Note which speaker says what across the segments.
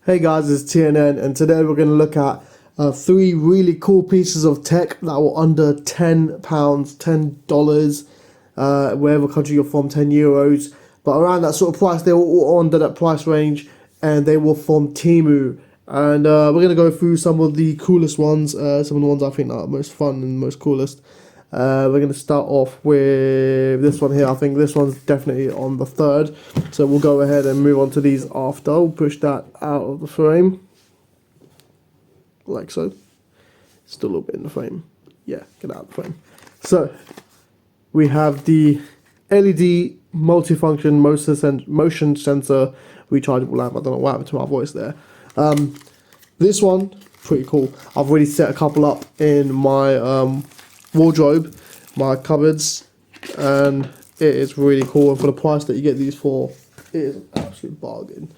Speaker 1: Hey guys, it's TNN, and today we're going to look at three really cool pieces of tech that were under £10, $10, wherever country you're from, €10. But around that sort of price, they were all under that price range, and they were from Temu. And we're going to go through some of the coolest ones, some of the ones I think are most fun and most coolest. We're going to start off with this one here. I think this one's definitely on the third, so we'll go ahead and move on to these after. We'll push that out of the frame like so. Still a little bit in the frame. Yeah, get out of the frame. So we have the LED multifunction motion sensor rechargeable lamp. I don't know what happened to my voice there. This one, pretty cool. I've already set a couple up in my wardrobe, my cupboards, and it is really cool. And for the price that you get these for, it is an absolute bargain.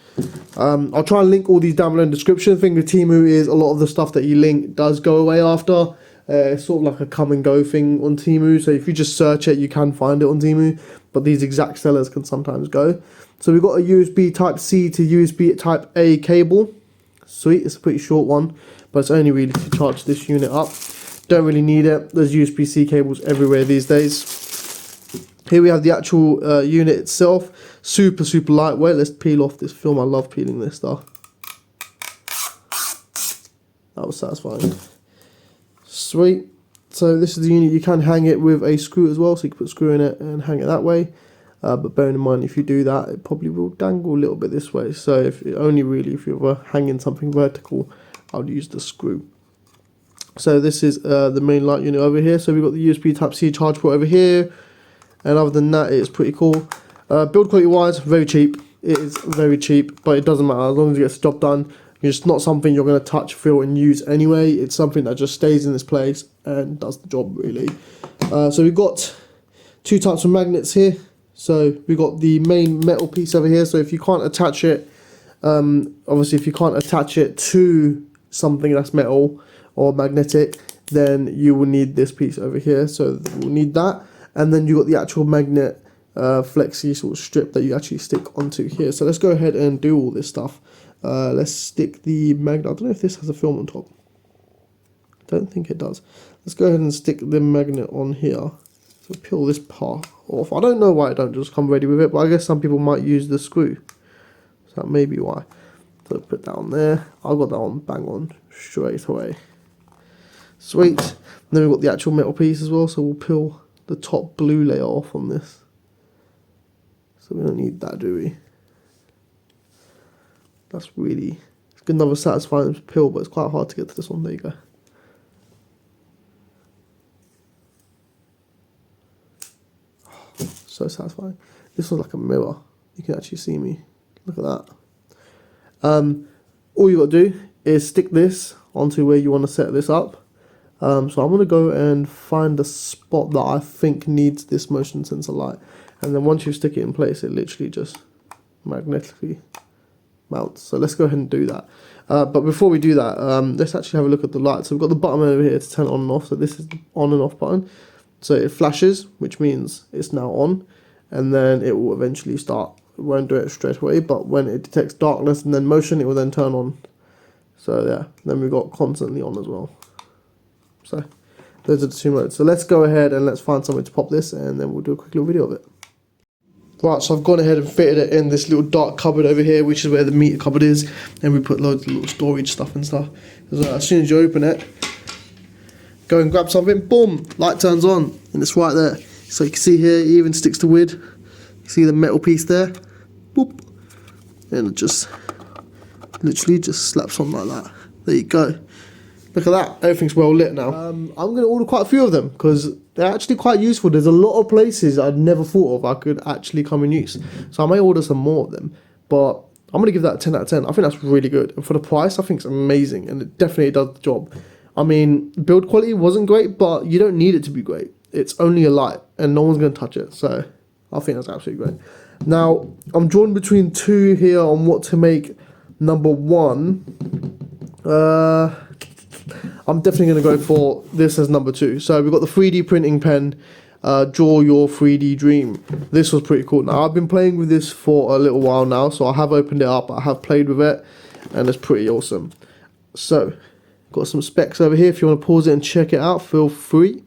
Speaker 1: I'll try and link all these down below in the description. The thing with Temu is a lot of the stuff that you link does go away after. It's sort of like a come and go thing on Temu, so if you just search it, you can find it on Temu, but these exact sellers can sometimes go. So we've got a USB type C to USB type A cable. Sweet, it's a pretty short one, but it's only really to charge this unit up. Don't really need it. There's USB-C cables everywhere these days. Here we have the actual unit itself. Super lightweight. Let's peel off this film. I love peeling this stuff. That was satisfying. Sweet. So this is the unit. You can hang it with a screw as well, so you can put a screw in it and hang it that way. But bearing in mind, if you do that, it probably will dangle a little bit this way. So if you're hanging something vertical, I would use the screw. So this is the main light unit over here. So we've got the USB Type-C charge port over here. And other than that, it's pretty cool. Build quality wise, very cheap. It is very cheap, but it doesn't matter as long as it gets the job done. It's not something you're going to touch, feel and use anyway. It's something that just stays in this place and does the job really. So we've got two types of magnets here. So we've got the main metal piece over here. So if you can't attach it, obviously if you can't attach it to something that's metal or magnetic, then you will need this piece over here. So we'll need that, and then you got the actual magnet flexi sort of strip that you actually stick onto here. So let's go ahead and do all this stuff. Let's stick the magnet. I don't know if this has a film on top. I don't think it does. Let's go ahead and stick the magnet on here. So peel this part off. I don't know why I don't just come ready with it, but I guess some people might use the screw, so that may be why. So put that on there. I got that on bang on straight away. Sweet. And then we've got the actual metal piece as well, so we'll peel the top blue layer off on this. So we don't need that, do we? That's really, it's good, another satisfying peel, but it's quite hard to get to this one. There you go. Oh, so satisfying. This one's like a mirror. You can actually see me. Look at that. All you got to do is stick this onto where you want to set this up. So I'm going to go and find the spot that I think needs this motion sensor light, and then once you stick it in place, it literally just magnetically mounts. So let's go ahead and do that. But before we do that, let's actually have a look at the light. So we've got the button over here to turn it on and off. So this is the on and off button. So it flashes, which means it's now on, and then it will eventually start. It won't do it straight away, but when it detects darkness and then motion, it will then turn on. So yeah, then we've got constantly on as well. So those are the two modes. So let's go ahead and let's find somewhere to pop this, and then we'll do a quick little video of it. Right, so I've gone ahead and fitted it in this little dark cupboard over here, which is where the meter cupboard is, and we put loads of little storage stuff and stuff. So as soon as you open it, go and grab something, boom, light turns on, and it's right there. So you can see here, it even sticks to wood. You see the metal piece there, boop, and it just literally just slaps on like that. There you go. Look at that, everything's well lit now. I'm going to order quite a few of them because they're actually quite useful. There's a lot of places I'd never thought of I could actually come in use. So I may order some more of them, but I'm going to give that a 10 out of 10. I think that's really good. And for the price, I think it's amazing, and it definitely does the job. I mean, build quality wasn't great, but you don't need it to be great. It's only a light, and no one's going to touch it. So I think that's absolutely great. Now, I'm drawn between two here on what to make number one. I'm definitely going to go for this as number two. So we've got the 3D printing pen, Draw Your 3D Dream. This was pretty cool. Now I've been playing with this for a little while now, so I have opened it up, I have played with it, and it's pretty awesome. So, got some specs over here. If you want to pause it and check it out, feel free.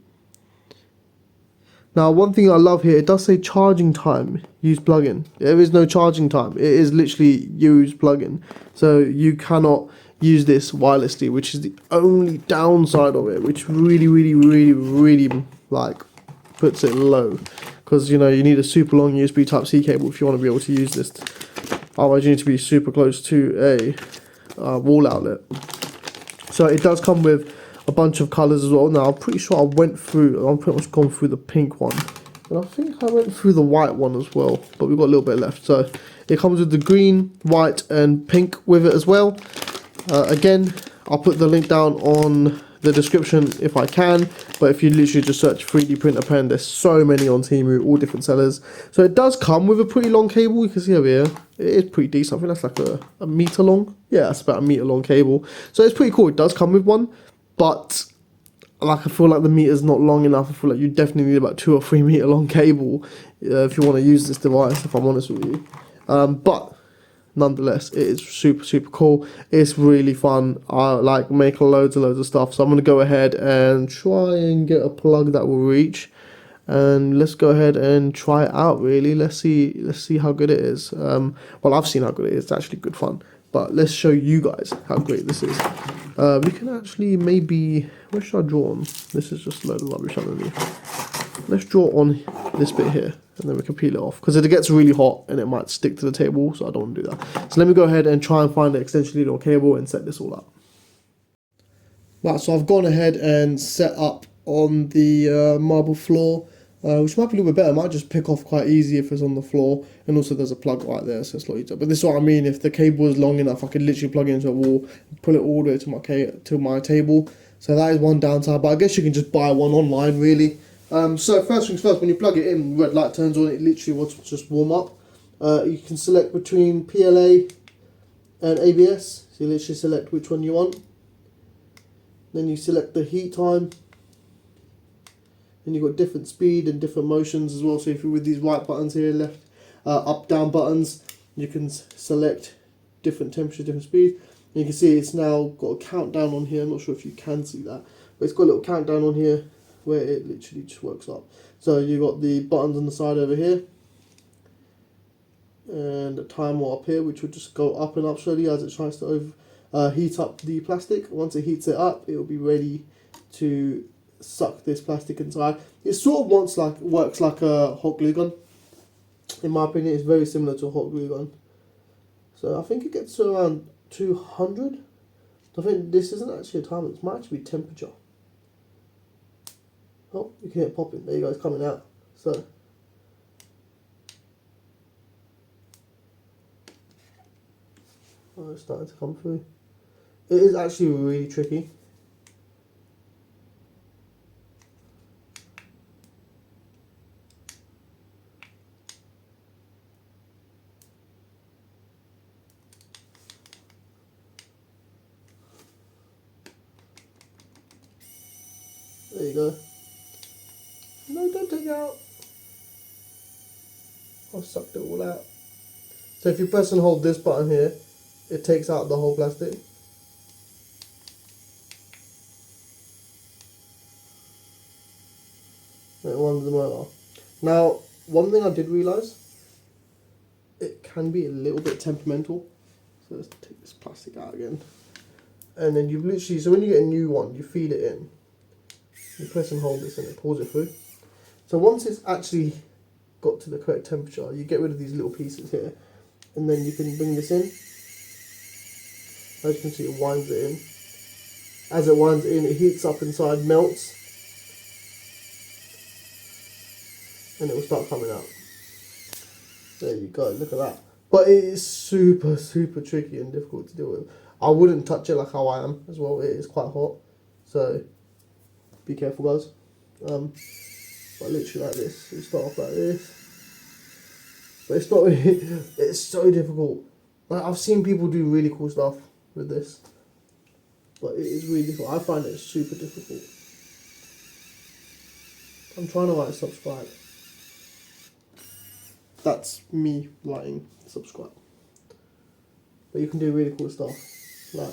Speaker 1: Now, one thing I love here, it does say charging time, use plugin. There is no charging time. It is literally use plugin. So you cannot use this wirelessly, which is the only downside of it, which really like puts it low. Because, you know, you need a super long USB Type-C cable if you want to be able to use this. Otherwise, you need to be super close to a wall outlet. So it does come with a bunch of colours as well. Now, I'm pretty sure I've pretty much gone through the pink one. And I think I went through the white one as well. But we've got a little bit left. So it comes with the green, white and pink with it as well. Again, I'll put the link down on the description if I can. But if you literally just search 3D printer pen, there's so many on Temu, all different sellers. So it does come with a pretty long cable. You can see over here. It is pretty decent. I think that's like a meter long. Yeah, that's about a meter long cable. So it's pretty cool. It does come with one. But like I feel like the meter's not long enough. I feel like you definitely need about 2 or 3 meter long cable if you want to use this device, if I'm honest with you. But nonetheless, it is super cool. It's really fun. I like make loads of stuff. So I'm going to go ahead and try and get a plug that will reach. And let's go ahead and try it out really. Let's see how good it is. Well, I've seen how good it is. It's actually good fun. But let's show you guys how great this is. We can actually maybe, where should I draw on? This is just a load of rubbish underneath. Let's draw on this bit here, and then we can peel it off. Because it gets really hot, and it might stick to the table, so I don't want to do that. So let me go ahead and try and find the extension lead or cable and set this all up. Right, so I've gone ahead and set up on the marble floor. Which might be a little bit better. It might just pick off quite easy if it's on the floor. And also there's a plug right there, so it's a lot easier. But this is what I mean. If the cable is long enough, I could literally plug it into a wall and pull it all the way to my table. So that is one downside. But I guess you can just buy one online, really. So first things first, when you plug it in, red light turns on. It literally wants to just warm up. You can select between PLA and ABS. So you literally select which one you want. Then you select the heat time. And you've got different speed and different motions as well. So if you're with these right buttons here, left, up, down buttons, you can select different temperature, different speed. And you can see it's now got a countdown on here. I'm not sure if you can see that, but it's got a little countdown on here where it literally just works up. So you've got the buttons on the side over here, and a timer up here, which will just go up and up slowly as it tries to heat up the plastic. Once it heats it up, it will be ready to suck this plastic inside. It sort of works like a hot glue gun. In my opinion, it's very similar to a hot glue gun. So I think it gets to around 200. I think this isn't actually a timer, it might actually be temperature. Oh, you can hear it popping. There you go, it's coming out. So it's starting to come through. It is actually really tricky. There you go. No, don't take it out. I've sucked it all out. So if you press and hold this button here, it takes out the whole plastic. It runs the motor. Now, one thing I did realise, it can be a little bit temperamental. So let's take this plastic out again. And then you've literally, so when you get a new one, you feed it in. You press and hold this and it pulls it through. So once it's actually got to the correct temperature, you get rid of these little pieces here. And then you can bring this in. As you can see, it winds it in. As it winds in, it heats up inside, melts. And it will start coming out. There you go, look at that. But it is super tricky and difficult to deal with. I wouldn't touch it like how I am as well. It is quite hot. So be careful, guys. But literally like this. You start off like this. But it's not really, it's so difficult. Like, I've seen people do really cool stuff with this. But it is really difficult. I find it super difficult. I'm trying to write subscribe. That's me writing subscribe. but you can do really cool stuff, like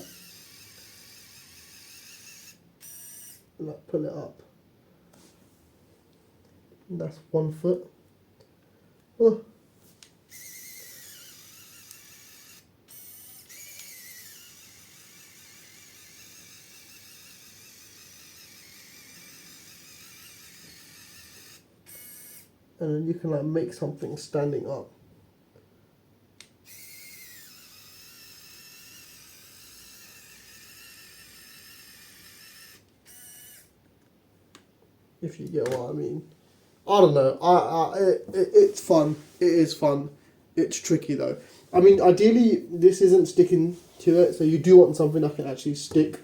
Speaker 1: pull it up. And that's 1 foot. Oh. And then you can like make something standing up. If you get what I mean. I don't know. It's fun. It is fun. It's tricky though. I mean, ideally, this isn't sticking to it, so you do want something that can actually stick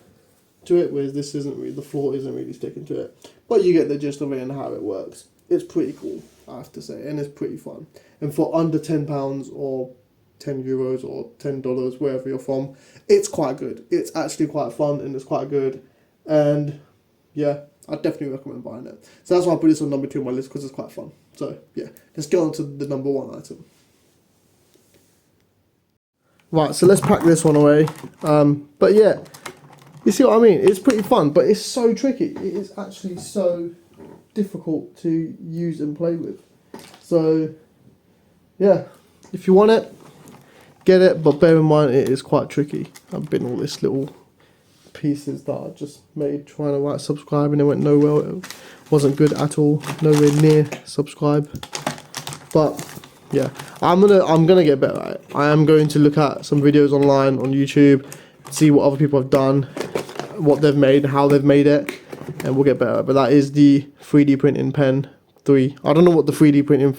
Speaker 1: to it, whereas this isn't really, the floor isn't really sticking to it. But you get the gist of it and how it works. It's pretty cool, I have to say, and it's pretty fun. And for under £10 or €10 or $10, wherever you're from, it's quite good. It's actually quite fun and it's quite good. And yeah, I definitely recommend buying it. So that's why I put this on number 2 on my list, because it's quite fun. So yeah, let's get on to the number 1 item. Right, so let's pack this one away. But yeah, you see what I mean? It's pretty fun, but it's so tricky. It is actually so difficult to use and play with. So yeah, if you want it, get it, but bear in mind it is quite tricky. I've been all this little pieces that I just made trying to write subscribe, and it went nowhere. It wasn't good at all, nowhere near subscribe. But yeah, I'm gonna get better at it. I am going to look at some videos online on YouTube, see what other people have done, what they've made, how they've made it, and we'll get better. But that is the 3D printing pen 3. I don't know what the 3D printing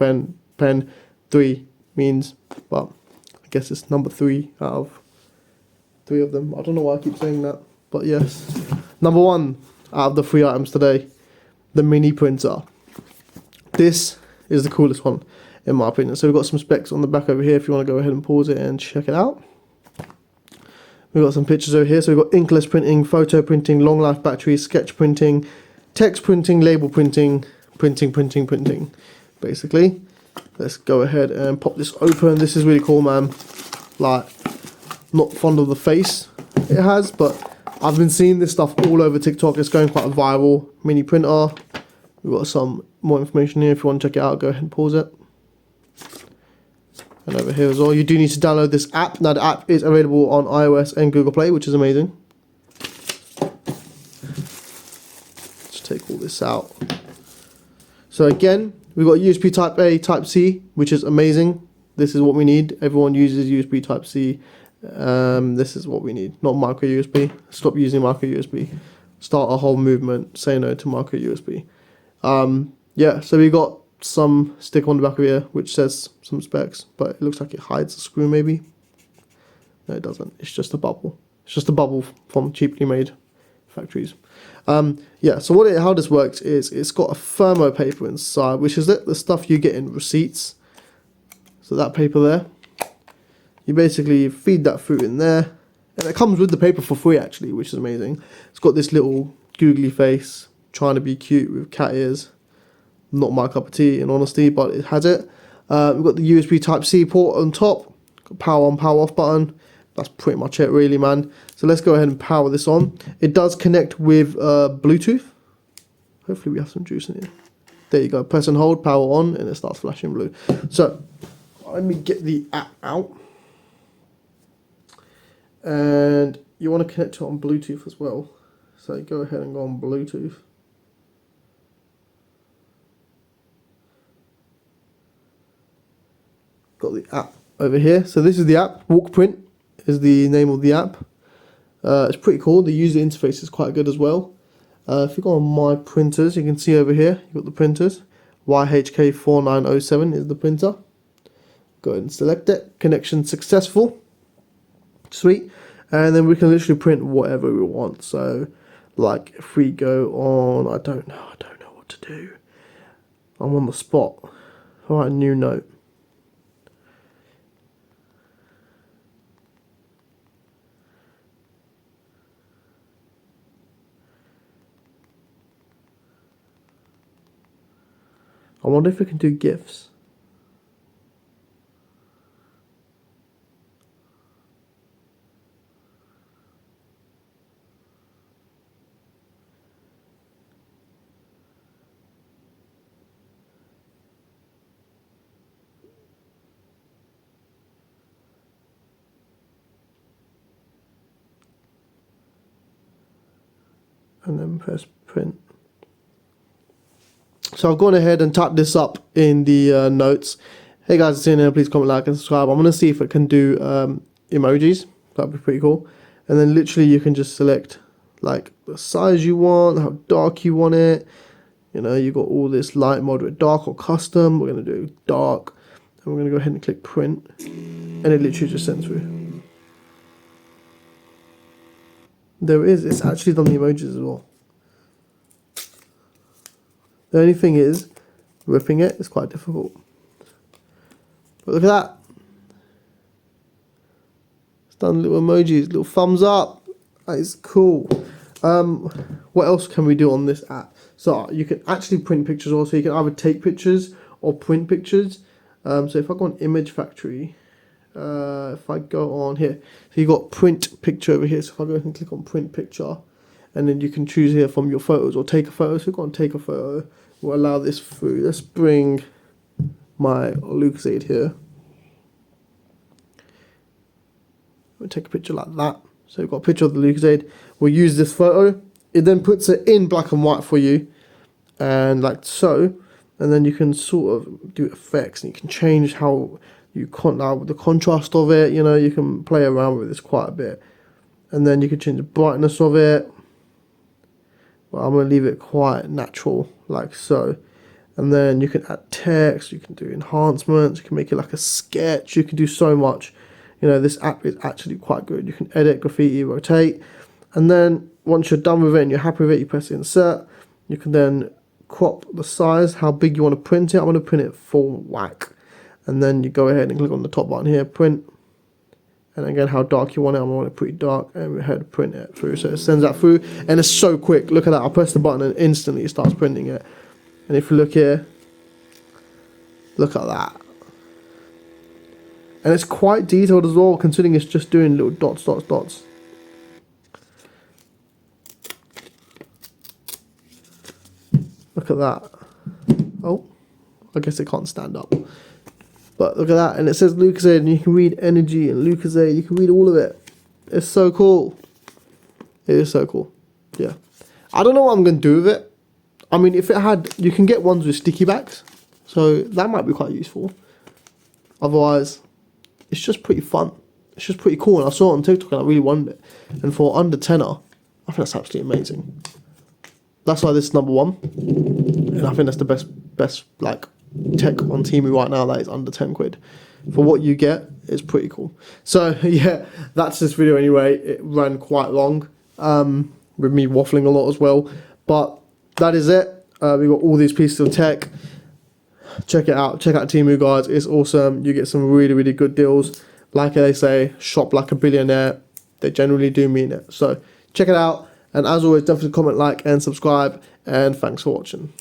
Speaker 1: pen 3 means, but I guess it's number 3 out of 3 of them. I don't know why I keep saying that, but yes. Number 1 out of the 3 items today, the mini printer. This is the coolest one in my opinion. So we've got some specs on the back over here if you want to go ahead and pause it and check it out. We've got some pictures over here. So we've got inkless printing, photo printing, long life batteries, sketch printing, text printing, label printing, printing, basically. Let's go ahead and pop this open. This is really cool, man. Like, not fond of the face it has, but I've been seeing this stuff all over TikTok. It's going quite viral. Mini printer. We've got some more information here. If you want to check it out, go ahead and pause it. And over here as well, you do need to download this app. Now the app is available on iOS and Google Play, which is amazing. Let's take all this out. So again, we've got USB Type A, Type C, which is amazing. This is what we need. Everyone uses USB Type C. This is what we need, not micro USB. Stop using micro USB. Start a whole movement. Say no to micro USB. Yeah, so we got some stick on the back of here which says some specs, but it looks like it hides a screw maybe. No, it doesn't. It's just a bubble. It's just a bubble from cheaply made factories. Yeah, so how this works is it's got a thermo paper inside, which is the stuff you get in receipts. So that paper there, you basically feed that through in there, and it comes with the paper for free actually, which is amazing. It's got this little googly face trying to be cute with cat ears. Not my cup of tea in honesty, but it has it. We've got the USB Type C port on top, got power on, power off button. That's pretty much it really, man. So let's go ahead and power this on. It does connect with Bluetooth. Hopefully we have some juice in here. There you go, press and hold, power on, and it starts flashing blue. So let me get the app out. And you want to connect it on Bluetooth as well. So go ahead and go on Bluetooth. Got the app over here. So this is the app. WalkPrint is the name of the app. It's pretty cool. The user interface is quite good as well. If you go on My Printers, you can see over here, you've got the printers. YHK4907 is the printer. Go ahead and select it. Connection successful. Sweet. And then we can literally print whatever we want. So, like, if we go on, I don't know what to do. I'm on the spot. Alright, new note. I wonder if we can do GIFs. and then press print. So I've gone ahead and typed this up in the notes. Hey guys, it's in here. Please comment, like, and subscribe. I'm gonna see if it can do emojis. That'd be pretty cool. And then literally you can just select like the size you want, how dark you want it. You know, you got all this light, moderate, dark, or custom. We're gonna do dark, and we're gonna go ahead and click print, and it literally just sends through. There it is. It's actually done the emojis as well. The only thing is, ripping it is quite difficult. But look at that. It's done little emojis, little thumbs up. That is cool. What else can we do on this app? So you can actually print pictures also. You can either take pictures or print pictures. So if I go on Image Factory, if I go on here, so you got print picture over here. So if I go ahead and click on print picture, and then you can choose here from your photos or take a photo. So go on take a photo. We'll allow this through. Let's bring my Lucozade here. We'll take a picture like that. So we've got a picture of the Lucozade. We'll use this photo. It then puts it in black and white for you, and like so. And then you can sort of do effects, and you can change how you the contrast of it. You know, you can play around with this quite a bit, and then you can change the brightness of it. Well, I'm going to leave it quite natural, like so. And then you can add text, you can do enhancements, you can make it like a sketch, you can do so much. You know, this app is actually quite good. You can edit, graffiti, rotate. And then once you're done with it and you're happy with it, you press insert. You can then crop the size, how big you want to print it. I'm going to print it full whack. And then you go ahead and click on the top button here, print. And again, how dark you want it. I want it pretty dark, and we had to print it through. So it sends that through, and it's so quick. Look at that. I press the button and instantly it starts printing it. And if you look here, look at that. And it's quite detailed as well, considering it's just doing little dots, dots, dots. Look at that. Oh, I guess it can't stand up. But look at that, and it says Lucozade, and you can read energy and Lucozade. You can read all of it. It's so cool. It is so cool. Yeah. I don't know what I'm going to do with it. I mean, if it had, you can get ones with sticky backs, so that might be quite useful. Otherwise, it's just pretty fun. It's just pretty cool, and I saw it on TikTok, and I really wanted it. And for under tenner, I think that's absolutely amazing. That's why this is number one, and I think that's the best like tech on Temu right now that is under 10 quid. For what you get, it's pretty cool. So yeah, that's this video anyway. It ran quite long, with me waffling a lot as well, but that is it. We got all these pieces of tech. Check it out. Check out Temu, guys. It's awesome. You get some really, really good deals. Like they say, shop like a billionaire. They generally do mean it. So check it out. And as always, definitely comment, like, and subscribe. And thanks for watching.